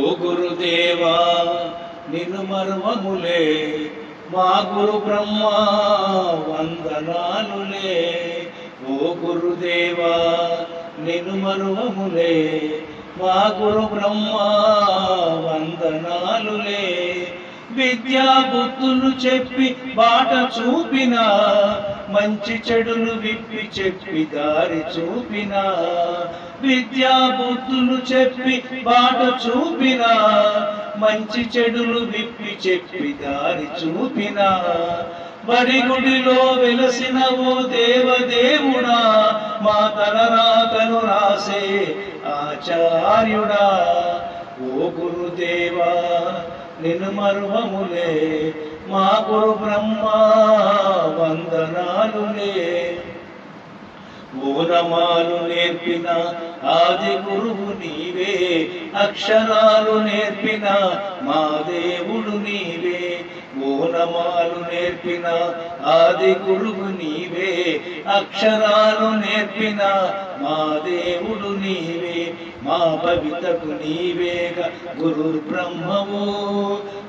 ఓ గురుదేవా నిన్ను మరువములే, మా గురు బ్రహ్మ వందనాలులే. ఓ గురుదేవా నిన్ను మరువములే, మా గురు బ్రహ్మ వందనాలులే. విద్యా బుద్ధులు చెప్పి బాట చూపిన, మంచి చెడులు విప్పి చెప్పి దారి చూపిన. విద్యా బుద్ధులు చెప్పి బాట చూపిన, మంచి చెడులు విప్పి చెప్పి దారి చూపిన. బడిగుడిలో వెలసిన ఓ దేవదేవుడా, మా తలరాతను రాసే ఆచార్యుడా. ఓ గురుదేవా నిన్ను మరువములే, మా గురు బ్రహ్మ వందనాలులే. ఓనమాలు నేర్పిన ఆది గురువు నీవే, అక్షరాలు నేర్పిన మా దేవుడు నీవే. ఓనమాలు నేర్పిన ఆది గురువు నీవే, అక్షరాలు నేర్పిన మా దేవుడు నీవే. మా భవితకు నీవేగా గురు బ్రహ్మవు,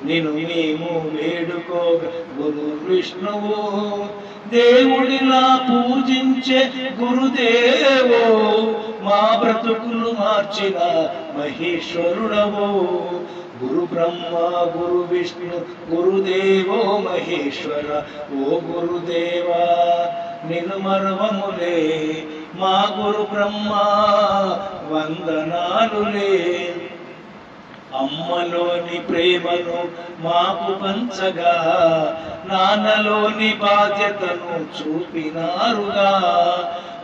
నిన్ను మేము వేడుకోగా గురు విష్ణువు. దేవుడిలా పూజించే గురుదేవో, మా బ్రతుకులు మార్చిన మహేశ్వరుడవో. గురు బ్రహ్మ గురు విష్ణు గురుదేవో మహేశ్వర. ఓ గురుదేవా నిన్ను మరువములే, మా గురు బ్రహ్మ వందనాలులే. అమ్మలోని ప్రేమను మాకు పంచగా, నాన్నలోని బాధ్యతను చూపినారుగా.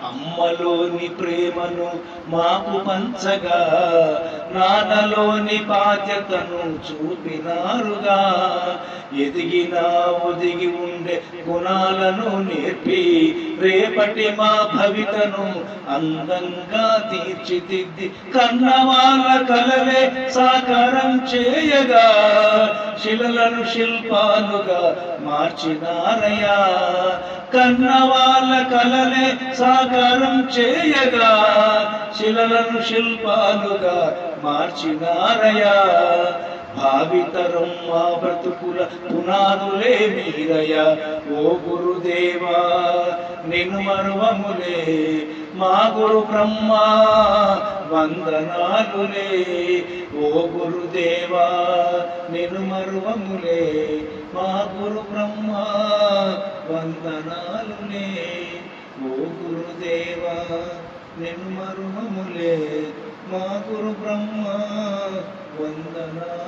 అమ్మలోని ప్రేమను మాకు పంచగా, నాన్నలోని బాధ్యతను చూపినారుగా. ఎదిగినా ఒదిగి ఉండే గుణాలను నేర్పి, రేపటి మా భవితను అందంగా తీర్చిదిద్ది, కన్నవాళ్ళ కలలే సాకారం చేయగా, శిలలను శిల్పాలుగా మార్చినారయ్యా. కన్నవాళ్ళ కలలే సాకారం చేయగా, శిలలను శిల్పాలుగా మార్చినారయ్యా. భావితరం మా బ్రతుకుల పునాదులే మీరయ్యా. ఓ గురుదేవా నిన్ను మరువములే, మా గురు బ్రహ్మ వందనాలులే. ఓ గురుదేవా నిన్ను మరువములే, మా గురు బ్రహ్మ వందనాలులే. ఓ గురుదేవా నిన్ను మరువములే, మా గురు బ్రహ్మ వందనాలు.